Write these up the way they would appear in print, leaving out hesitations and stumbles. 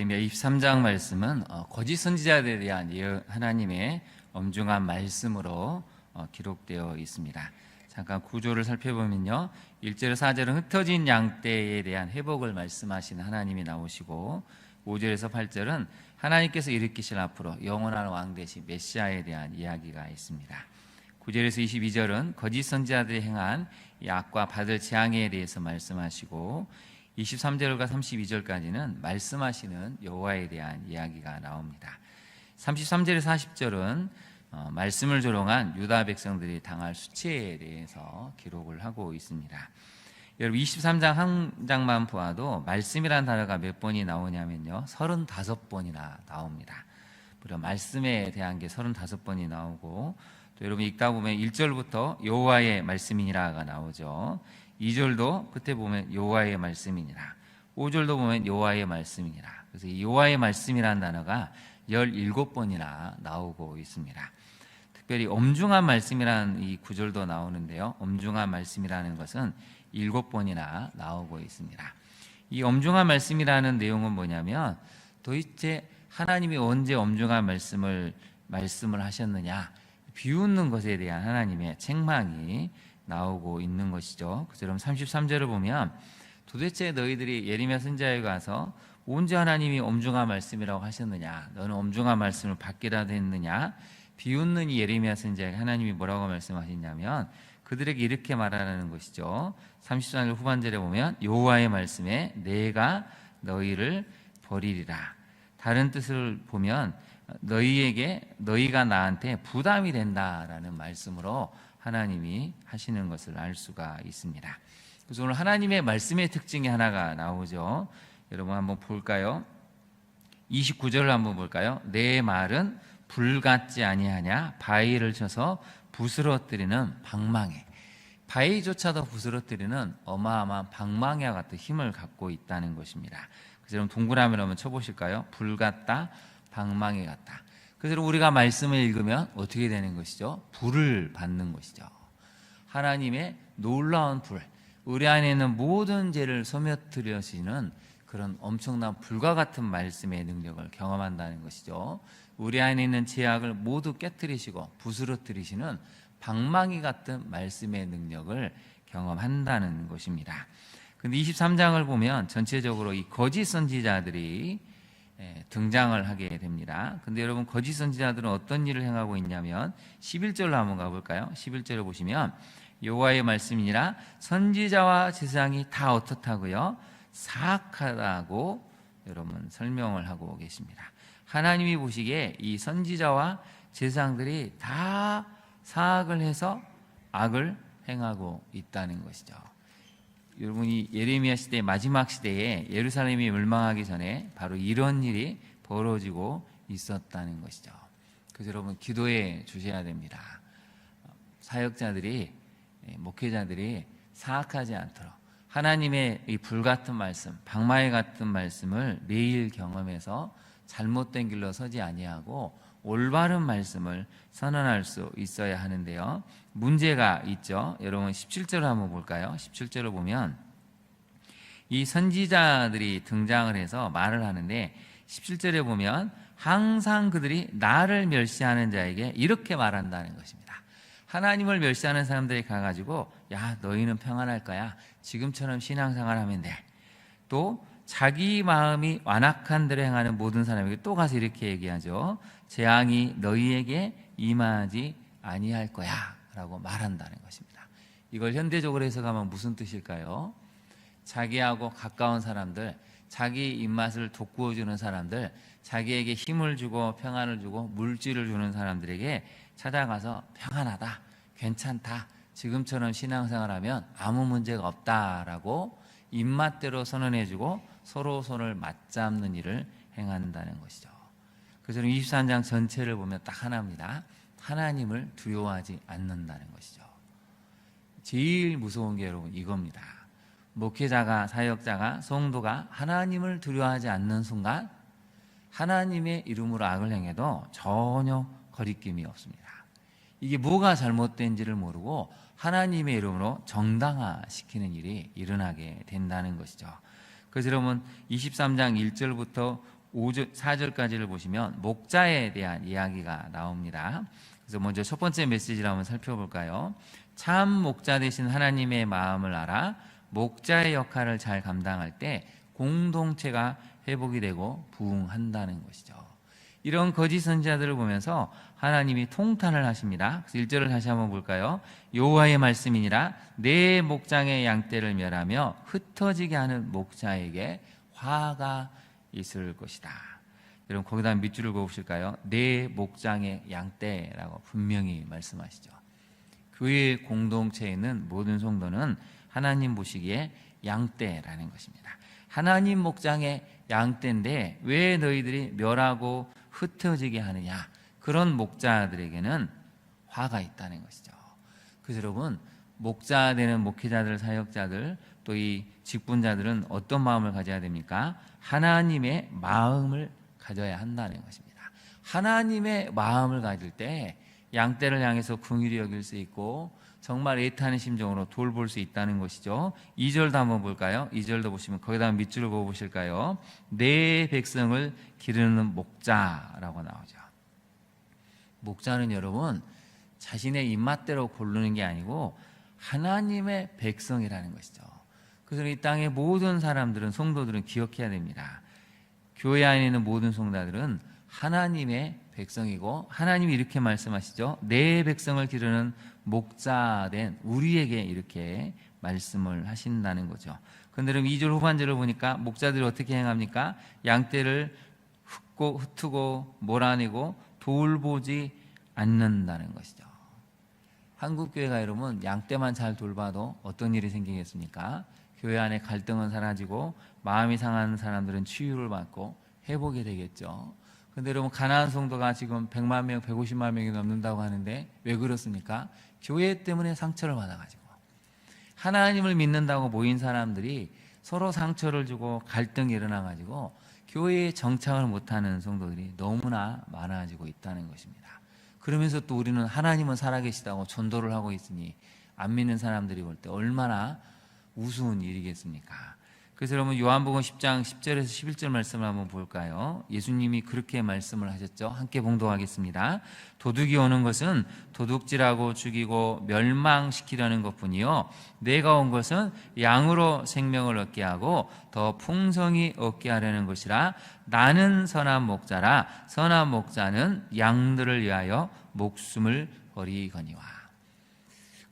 예레미야 23장 말씀은 거짓 선지자들에 대한 하나님의 엄중한 말씀으로 기록되어 있습니다. 잠깐 구조를 살펴보면요, 1절 4절은 흩어진 양떼에 대한 회복을 말씀하시는 하나님이 나오시고, 5절에서 8절은 하나님께서 일으키실 앞으로 영원한 왕 되신 메시아에 대한 이야기가 있습니다. 9절에서 22절은 거짓 선지자들이 행한 이 악과 받을 재앙에 대해서 말씀하시고, 23절과 32절까지는 말씀하시는 여호와에 대한 이야기가 나옵니다. 33절에서 40절은 말씀을 조롱한 유다 백성들이 당할 수치에 대해서 기록을 하고 있습니다. 여러분, 23장 한 장만 보아도 말씀이라는 단어가 몇 번이 나오냐면요, 35번이나 나옵니다. 무려 말씀에 대한 게 35번이 나오고, 또 여러분 읽다 보면 1절부터 여호와의 말씀이니라가 나오죠. 2절도 끝에 보면 여호와의 말씀이니라, 5절도 보면 여호와의 말씀이니라. 그래서 이 여호와의 말씀이라는 단어가 17번이나 나오고 있습니다. 특별히 엄중한 말씀이라는 이 구절도 나오는데요, 엄중한 말씀이라는 것은 7번이나 나오고 있습니다. 이 엄중한 말씀이라는 내용은 뭐냐면, 도대체 하나님이 언제 엄중한 말씀을 하셨느냐, 비웃는 것에 대한 하나님의 책망이 나오고 있는 것이죠. 그처럼 33절을 보면, 도대체 너희들이 예레미야 선지자에 가서 언제 하나님이 엄중한 말씀이라고 하셨느냐, 너는 엄중한 말씀을 받기라도 했느냐, 비웃는 이 예레미야 선지자에게 하나님이 뭐라고 말씀하셨냐면, 그들에게 이렇게 말하라는 것이죠. 33절 후반절에 보면 여호와의 말씀에 내가 너희를 버리리라. 다른 뜻을 보면 너희가 나한테 부담이 된다라는 말씀으로 하나님이 하시는 것을 알 수가 있습니다. 그래서 오늘 하나님의 말씀의 특징이 하나가 나오죠. 여러분 한번 볼까요? 29절을 한번 볼까요? 내 말은 불 같지 아니하냐, 바위를 쳐서 부스러뜨리는 방망이. 바위조차도 부스러뜨리는 어마어마한 방망이와 같은 힘을 갖고 있다는 것입니다. 그래서 여러분 동그라미로 한번 쳐보실까요? 불 같다, 방망이 같다. 그래서 우리가 말씀을 읽으면 어떻게 되는 것이죠? 불을 받는 것이죠. 하나님의 놀라운 불, 우리 안에 있는 모든 죄를 소멸시키는 그런 엄청난 불과 같은 말씀의 능력을 경험한다는 것이죠. 우리 안에 있는 죄악을 모두 깨뜨리시고 부스러뜨리시는 방망이 같은 말씀의 능력을 경험한다는 것입니다. 근데 23장을 보면 전체적으로 이 거짓 선지자들이 등장을 하게 됩니다. 근데 여러분, 거짓 선지자들은 어떤 일을 행하고 있냐면 11절로 한번 가볼까요? 11절을 보시면 여호와의 말씀이니라 선지자와 제사장이 다 어떻다고요? 사악하다고 여러분 설명을 하고 계십니다. 하나님이 보시기에 이 선지자와 제사장들이 다 사악을 해서 악을 행하고 있다는 것이죠. 여러분이 예레미야 시대 마지막 시대에 예루살렘이 멸망하기 전에 바로 이런 일이 벌어지고 있었다는 것이죠. 그래서 여러분 기도해 주셔야 됩니다. 사역자들이, 목회자들이 사악하지 않도록 하나님의 이 불같은 말씀, 방망이 같은 말씀을 매일 경험해서 잘못된 길로 서지 아니하고 올바른 말씀을 선언할 수 있어야 하는데요, 문제가 있죠. 여러분 17절을 한번 볼까요? 17절을 보면 이 선지자들이 등장을 해서 말을 하는데, 17절에 보면 항상 그들이 나를 멸시하는 자에게 이렇게 말한다는 것입니다. 하나님을 멸시하는 사람들이 가가지고, 야, 너희는 평안할 거야, 지금처럼 신앙생활하면 돼. 또 자기 마음이 완악한 대로 행하는 모든 사람에게 또 가서 이렇게 얘기하죠. 재앙이 너희에게 임하지 아니할 거야 라고 말한다는 것입니다. 이걸 현대적으로 해석하면 무슨 뜻일까요? 자기하고 가까운 사람들, 자기 입맛을 돋구어주는 사람들, 자기에게 힘을 주고 평안을 주고 물질을 주는 사람들에게 찾아가서 평안하다, 괜찮다, 지금처럼 신앙생활하면 아무 문제가 없다라고 입맛대로 선언해주고 서로 손을 맞잡는 일을 행한다는 것이죠. 그래서 23장 전체를 보면 딱 하나입니다. 하나님을 두려워하지 않는다는 것이죠. 제일 무서운 게 여러분 이겁니다. 목회자가, 사역자가, 성도가 하나님을 두려워하지 않는 순간 하나님의 이름으로 악을 행해도 전혀 거리낌이 없습니다. 이게 뭐가 잘못된지를 모르고 하나님의 이름으로 정당화시키는 일이 일어나게 된다는 것이죠. 그래서 여러분 23장 1절부터 4절까지를 보시면 목자에 대한 이야기가 나옵니다. 그래서 먼저 첫 번째 메시지를 한번 살펴볼까요? 참 목자 되신 하나님의 마음을 알아 목자의 역할을 잘 감당할 때 공동체가 회복이 되고 부흥한다는 것이죠. 이런 거짓 선지자들을 보면서 하나님이 통탄을 하십니다. 그래서 1절을 다시 한번 볼까요? 여호와의 말씀이니라 내 목장의 양떼를 멸하며 흩어지게 하는 목자에게 화가 있을 것이다. 여러분 거기다 밑줄을 그어보실까요? 내 목장의 양떼라고 분명히 말씀하시죠. 교회 공동체에 있는 모든 성도는 하나님 보시기에 양떼라는 것입니다. 하나님 목장의 양떼인데 왜 너희들이 멸하고 흩어지게 하느냐? 그런 목자들에게는 화가 있다는 것이죠. 그래서 여러분 목자 되는 목회자들, 사역자들, 또 이 직분자들은 어떤 마음을 가져야 됩니까? 하나님의 마음을 가져야 한다는 것입니다. 하나님의 마음을 가질 때 양떼를 향해서 긍휼히 여길 수 있고 정말 애타는 심정으로 돌볼 수 있다는 것이죠. 2절도 한번 볼까요? 2절도 보시면 거기다 밑줄을 그어 보실까요? 내 백성을 기르는 목자라고 나오죠. 목자는 여러분 자신의 입맛대로 고르는 게 아니고 하나님의 백성이라는 것이죠. 그래서 이 땅의 모든 사람들은, 성도들은 기억해야 됩니다. 교회 안에 있는 모든 성도들은 하나님의 백성이고 하나님이 이렇게 말씀하시죠. 내 백성을 기르는 목자된 우리에게 이렇게 말씀을 하신다는 거죠. 그런데 그럼 2절 후반절을 보니까 목자들이 어떻게 행합니까? 양떼를 흩고 몰아내고 돌보지 않는다는 것이죠. 한국교회가 여러분 양떼만 잘 돌봐도 어떤 일이 생기겠습니까? 교회 안에 갈등은 사라지고 마음이 상한 사람들은 치유를 받고 회복이 되겠죠. 그런데 여러분 가나안 성도가 지금 100만 명, 150만 명이 넘는다고 하는데 왜 그렇습니까? 교회 때문에 상처를 받아가지고 하나님을 믿는다고 모인 사람들이 서로 상처를 주고 갈등이 일어나가지고 교회에 정착을 못하는 성도들이 너무나 많아지고 있다는 것입니다. 그러면서 또 우리는 하나님은 살아계시다고 전도를 하고 있으니 안 믿는 사람들이 볼 때 얼마나 우스운 일이겠습니까? 그래서 여러분 요한복음 10장 10절에서 11절 말씀을 한번 볼까요? 예수님이 그렇게 말씀을 하셨죠. 함께 봉독하겠습니다. 도둑이 오는 것은 도둑질하고 죽이고 멸망시키려는 것뿐이요 내가 온 것은 양으로 생명을 얻게 하고 더 풍성히 얻게 하려는 것이라. 나는 선한 목자라 선한 목자는 양들을 위하여 목숨을 버리거니와.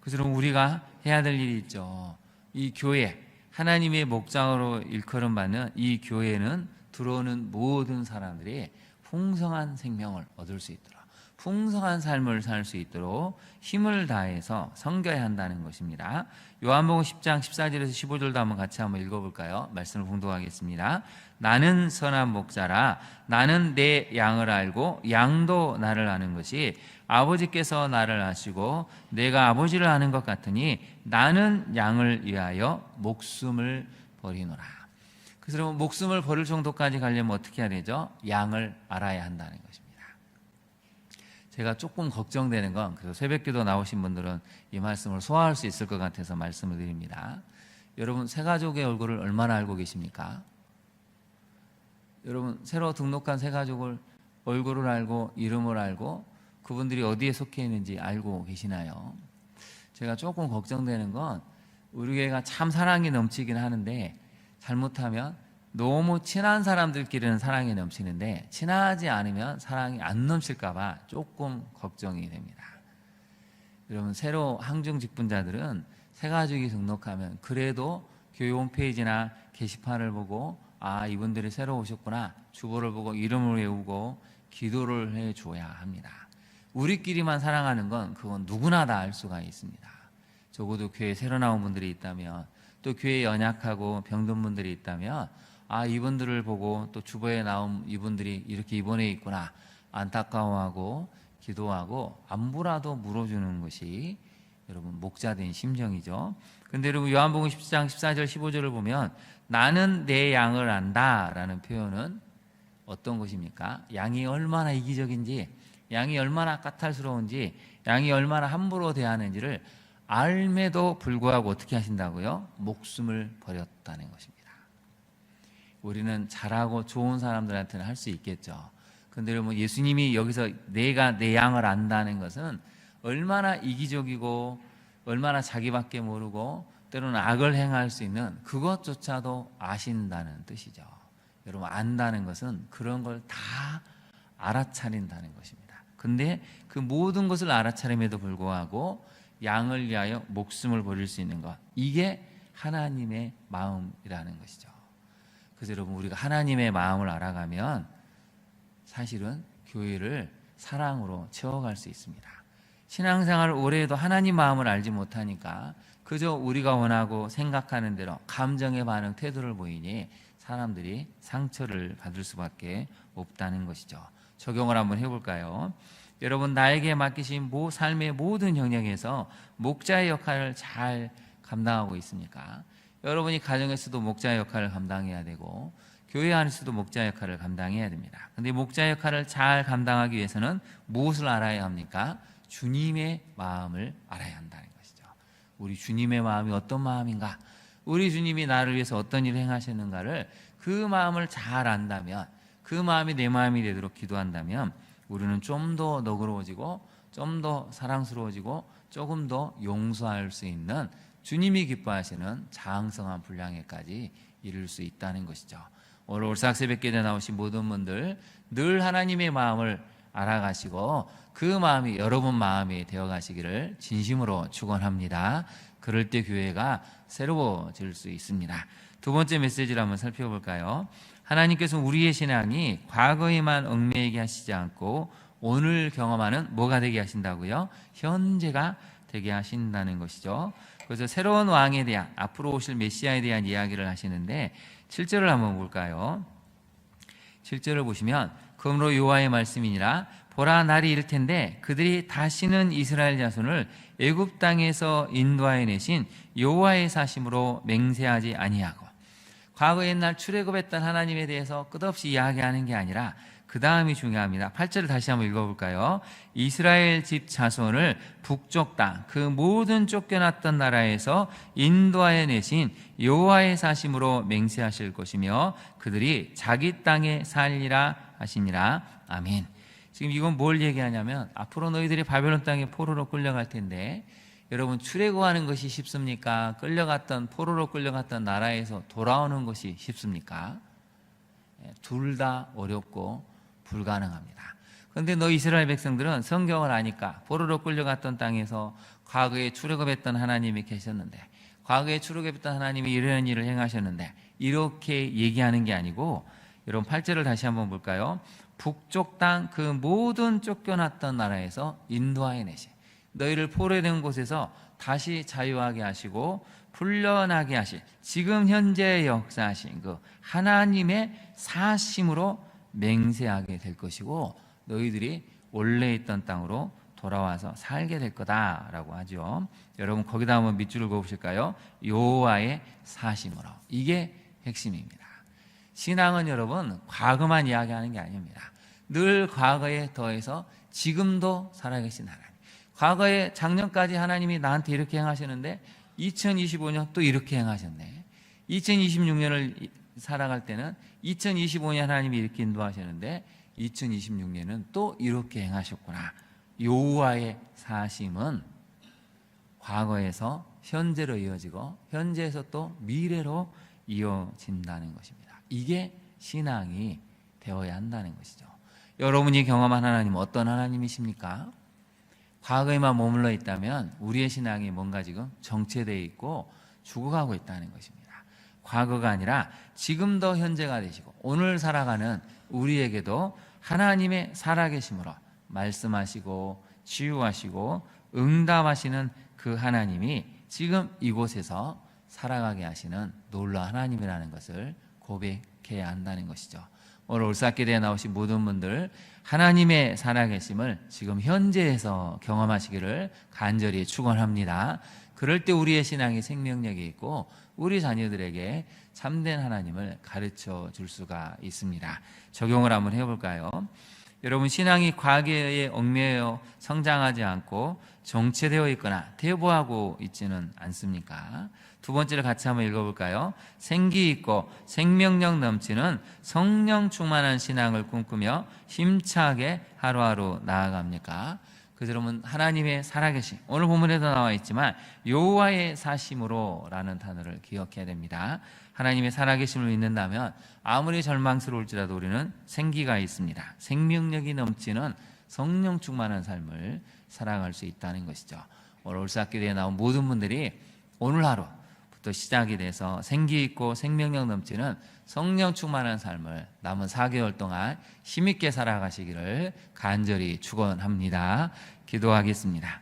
그래서 여러분 우리가 해야 될 일이 있죠. 이 교회 하나님의 목장으로 일컬음받는 이 교회는 들어오는 모든 사람들이 풍성한 생명을 얻을 수 있도록 풍성한 삶을 살 수 있도록 힘을 다해서 섬겨야 한다는 것입니다. 요한복음 10장 14절에서 15절도 한번 같이 한번 읽어볼까요? 말씀을 봉독하겠습니다. 나는 선한 목자라 나는 내 양을 알고 양도 나를 아는 것이 아버지께서 나를 아시고 내가 아버지를 아는 것 같으니 나는 양을 위하여 목숨을 버리노라. 그래서 여러분 목숨을 버릴 정도까지 가려면 어떻게 해야 되죠? 양을 알아야 한다는 것입니다. 제가 조금 걱정되는 건 그래서 새벽기도 나오신 분들은 이 말씀을 소화할 수 있을 것 같아서 말씀을 드립니다. 여러분 새가족의 얼굴을 얼마나 알고 계십니까? 여러분 새로 등록한 새가족을 얼굴을 알고 이름을 알고 그분들이 어디에 속해 있는지 알고 계시나요? 제가 조금 걱정되는 건 우리 교회가 참 사랑이 넘치긴 하는데 잘못하면 너무 친한 사람들끼리는 사랑이 넘치는데 친하지 않으면 사랑이 안 넘칠까 봐 조금 걱정이 됩니다. 여러분 새로 항중 직분자들은 새가족이 등록하면 그래도 교회 홈페이지나 게시판을 보고 아 이분들이 새로 오셨구나 주보를 보고 이름을 외우고 기도를 해줘야 합니다. 우리끼리만 사랑하는 건 그건 누구나 다 알 수가 있습니다. 적어도 교회에 새로 나온 분들이 있다면 또 교회에 연약하고 병든 분들이 있다면 아 이분들을 보고 또 주보에 나온 이분들이 이렇게 입원해 있구나 안타까워하고 기도하고 안부라도 물어주는 것이 여러분 목자된 심정이죠. 근데 여러분 요한복음 10장 14절 15절을 보면 나는 내 양을 안다 라는 표현은 어떤 것입니까? 양이 얼마나 이기적인지 양이 얼마나 까탈스러운지 양이 얼마나 함부로 대하는지를 알매도 불구하고 어떻게 하신다고요? 목숨을 버렸다는 것입니다. 우리는 잘하고 좋은 사람들한테는 할 수 있겠죠. 근데 여러분, 예수님이 여기서 내가 내 양을 안다는 것은 얼마나 이기적이고 얼마나 자기밖에 모르고 때로는 악을 행할 수 있는 그것조차도 아신다는 뜻이죠. 여러분, 안다는 것은 그런 걸 다 알아차린다는 것입니다. 근데 그 모든 것을 알아차림에도 불구하고 양을 위하여 목숨을 버릴 수 있는 것, 이게 하나님의 마음이라는 것이죠. 그래서 여러분, 우리가 하나님의 마음을 알아가면 사실은 교회를 사랑으로 채워갈 수 있습니다. 신앙생활을 오래 해도 하나님 마음을 알지 못하니까 그저 우리가 원하고 생각하는 대로 감정의 반응, 태도를 보이니 사람들이 상처를 받을 수밖에 없다는 것이죠. 적용을 한번 해볼까요? 여러분, 나에게 맡기신 삶의 모든 영역에서 목자의 역할을 잘 감당하고 있습니까? 여러분이 가정에서도 목자의 역할을 감당해야 되고 교회 안에서도 목자 역할을 감당해야 됩니다. 그런데 목자 역할을 잘 감당하기 위해서는 무엇을 알아야 합니까? 주님의 마음을 알아야 한다는 것이죠. 우리 주님의 마음이 어떤 마음인가? 우리 주님이 나를 위해서 어떤 일을 행하셨는가를 그 마음을 잘 안다면, 그 마음이 내 마음이 되도록 기도한다면 우리는 좀 더 너그러워지고 좀 더 사랑스러워지고 조금 더 용서할 수 있는 주님이 기뻐하시는 장성한 분량에까지 이룰 수 있다는 것이죠. 오늘 올삭 새벽기도에 나오신 모든 분들 늘 하나님의 마음을 알아가시고 그 마음이 여러분 마음이 되어가시기를 진심으로 축원합니다. 그럴 때 교회가 새로워질 수 있습니다. 두 번째 메시지를 한번 살펴볼까요? 하나님께서 우리의 신앙이 과거에만 얽매이게 하시지 않고 오늘 경험하는 뭐가 되게 하신다고요? 현재가 되게 하신다는 것이죠. 그래서 새로운 왕에 대한, 앞으로 오실 메시아에 대한 이야기를 하시는데 7절을 한번 볼까요? 7절을 보시면 그러므로 여호와의 말씀이니라 보라, 날이 이를 텐데 그들이 다시는 이스라엘 자손을 애굽 땅에서 인도하여 내신 여호와의 사심으로 맹세하지 아니하고, 과거 옛날 출애굽했던 하나님에 대해서 끝없이 이야기하는 게 아니라 그 다음이 중요합니다. 8절을 다시 한번 읽어볼까요? 이스라엘 집 자손을 북쪽 땅, 그 모든 쫓겨났던 나라에서 인도하여 내신 여호와의 사심으로 맹세하실 것이며 그들이 자기 땅에 살리라 하시니라. 아멘. 지금 이건 뭘 얘기하냐면 앞으로 너희들이 바벨론 땅에 포로로 끌려갈 텐데, 여러분, 출애굽하는 것이 쉽습니까? 끌려갔던, 포로로 끌려갔던 나라에서 돌아오는 것이 쉽습니까? 둘 다 어렵고 불가능합니다. 그런데 너 이스라엘 백성들은 성경을 아니까 포로로 끌려갔던 땅에서 과거에 출애굽했던 하나님이 계셨는데, 과거에 출애굽했던 하나님이 이런 일을 행하셨는데, 이렇게 얘기하는 게 아니고, 여러분 8절을 다시 한번 볼까요? 북쪽 땅 그 모든 쫓겨났던 나라에서 인도하여 내신, 너희를 포로된 곳에서 다시 자유하게 하시고 풀려나게 하실, 지금 현재 역사하신 그 하나님의 사심으로 맹세하게 될 것이고 너희들이 원래 있던 땅으로 돌아와서 살게 될 거다라고 하죠. 여러분, 거기다 한번 밑줄을 그어보실까요? 여호와의 사심으로. 이게 핵심입니다. 신앙은 여러분 과거만 이야기하는 게 아닙니다. 늘 과거에 더해서 지금도 살아계신 하나님, 과거에 작년까지 하나님이 나한테 이렇게 행하셨는데 2025년 또 이렇게 행하셨네. 2026년을 살아갈 때는 2025년 하나님이 이렇게 인도하셨는데 2026년은 또 이렇게 행하셨구나. 여호와의 사심은 과거에서 현재로 이어지고 현재에서 또 미래로 이어진다는 것입니다. 이게 신앙이 되어야 한다는 것이죠. 여러분이 경험한 하나님은 어떤 하나님이십니까? 과거에만 머물러 있다면 우리의 신앙이 뭔가 지금 정체되어 있고 죽어가고 있다는 것입니다. 과거가 아니라 지금도 현재가 되시고 오늘 살아가는 우리에게도 하나님의 살아계심으로 말씀하시고 치유하시고 응답하시는 그 하나님이 지금 이곳에서 살아가게 하시는 놀라운 하나님이라는 것을 고백해야 한다는 것이죠. 오늘 올삭기대에 나오신 모든 분들 하나님의 살아계심을 지금 현재에서 경험하시기를 간절히 축원합니다. 그럴 때 우리의 신앙이 생명력이 있고 우리 자녀들에게 참된 하나님을 가르쳐 줄 수가 있습니다. 적용을 한번 해볼까요? 여러분, 신앙이 과거에 얽매여 성장하지 않고 정체되어 있거나 퇴보하고 있지는 않습니까? 두 번째를 같이 한번 읽어볼까요? 생기 있고 생명력 넘치는 성령 충만한 신앙을 꿈꾸며 힘차게 하루하루 나아갑니까? 그러면 하나님의 살아계심, 오늘 본문에도 나와 있지만 여호와의 사심으로라는 단어를 기억해야 됩니다. 하나님의 살아계심을 믿는다면 아무리 절망스러울지라도 우리는 생기가 있습니다. 생명력이 넘치는 성령 충만한 삶을 살아갈 수 있다는 것이죠. 오늘 올사학교대에 나온 모든 분들이 오늘 하루부터 시작이 돼서 생기 있고 생명력 넘치는 성령 충만한 삶을 남은 4개월 동안 힘있게 살아가시기를 간절히 축원합니다. 기도하겠습니다.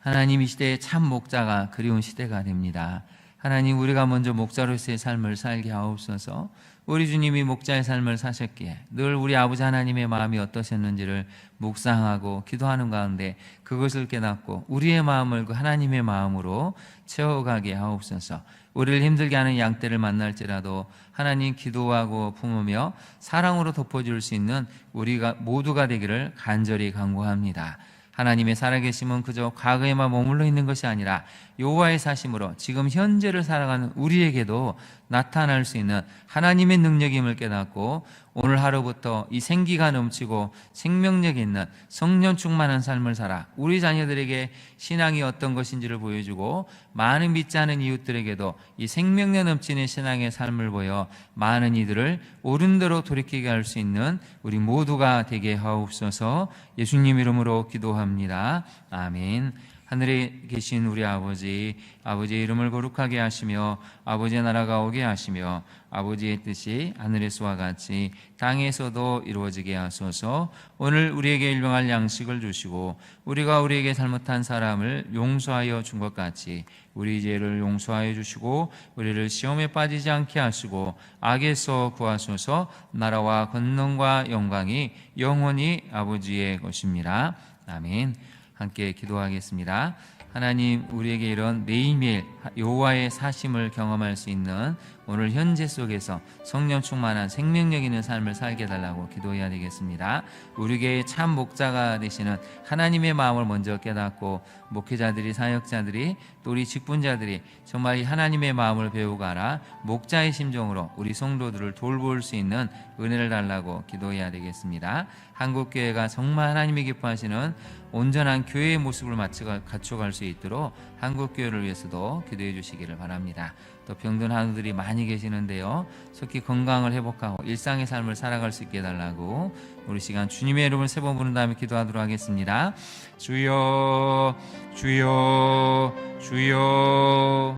하나님, 이 시대에 참 목자가 그리운 시대가 됩니다. 하나님, 우리가 먼저 목자로서의 삶을 살게 하옵소서. 우리 주님이 목자의 삶을 사셨기에 늘 우리 아버지 하나님의 마음이 어떠셨는지를 묵상하고 기도하는 가운데 그것을 깨닫고 우리의 마음을 그 하나님의 마음으로 채워가게 하옵소서. 우리를 힘들게 하는 양떼를 만날지라도 하나님 기도하고 품으며 사랑으로 덮어줄 수 있는 우리가 모두가 되기를 간절히 간구합니다. 하나님의 살아계심은 그저 과거에만 머물러 있는 것이 아니라 여호와의 사심으로 지금 현재를 살아가는 우리에게도 나타날 수 있는 하나님의 능력임을 깨닫고 오늘 하루부터 이 생기가 넘치고 생명력 있는 성령 충만한 삶을 살아 우리 자녀들에게 신앙이 어떤 것인지를 보여주고 많은 믿지 않은 이웃들에게도 이 생명력 넘치는 신앙의 삶을 보여 많은 이들을 옳은 대로 돌이키게 할 수 있는 우리 모두가 되게 하옵소서. 예수님 이름으로 기도합니다. 아멘. 하늘에 계신 우리 아버지의 이름을 거룩하게 하시며 아버지의 나라가 오게 하시며 아버지의 뜻이 하늘에서와 같이 땅에서도 이루어지게 하소서. 오늘 우리에게 일용할 양식을 주시고 우리가 우리에게 잘못한 사람을 용서하여 준 것 같이 우리 죄를 용서하여 주시고 우리를 시험에 빠지지 않게 하시고 악에서 구하소서. 나라와 권능과 영광이 영원히 아버지의 것입니다. 아멘. 함께 기도하겠습니다. 하나님, 우리에게 이런 매일매일 여호와의 사심을 경험할 수 있는 오늘 현재 속에서 성령 충만한 생명력 있는 삶을 살게 해달라고 기도해야 되겠습니다. 우리에게 참 목자가 되시는 하나님의 마음을 먼저 깨닫고 목회자들이, 사역자들이, 또 우리 직분자들이 정말 이 하나님의 마음을 배우가라 목자의 심정으로 우리 성도들을 돌볼 수 있는 은혜를 달라고 기도해야 되겠습니다. 한국교회가 정말 하나님이 기뻐하시는 온전한 교회의 모습을 갖춰갈 수 있도록 한국교회를 위해서도 기도해 주시기를 바랍니다. 또 병든 환우들이 많이 계시는데요, 속히 건강을 회복하고 일상의 삶을 살아갈 수 있게 해달라고 우리 시간 주님의 이름을 세 번 부른 다음에 기도하도록 하겠습니다. 주여, 주여, 주여.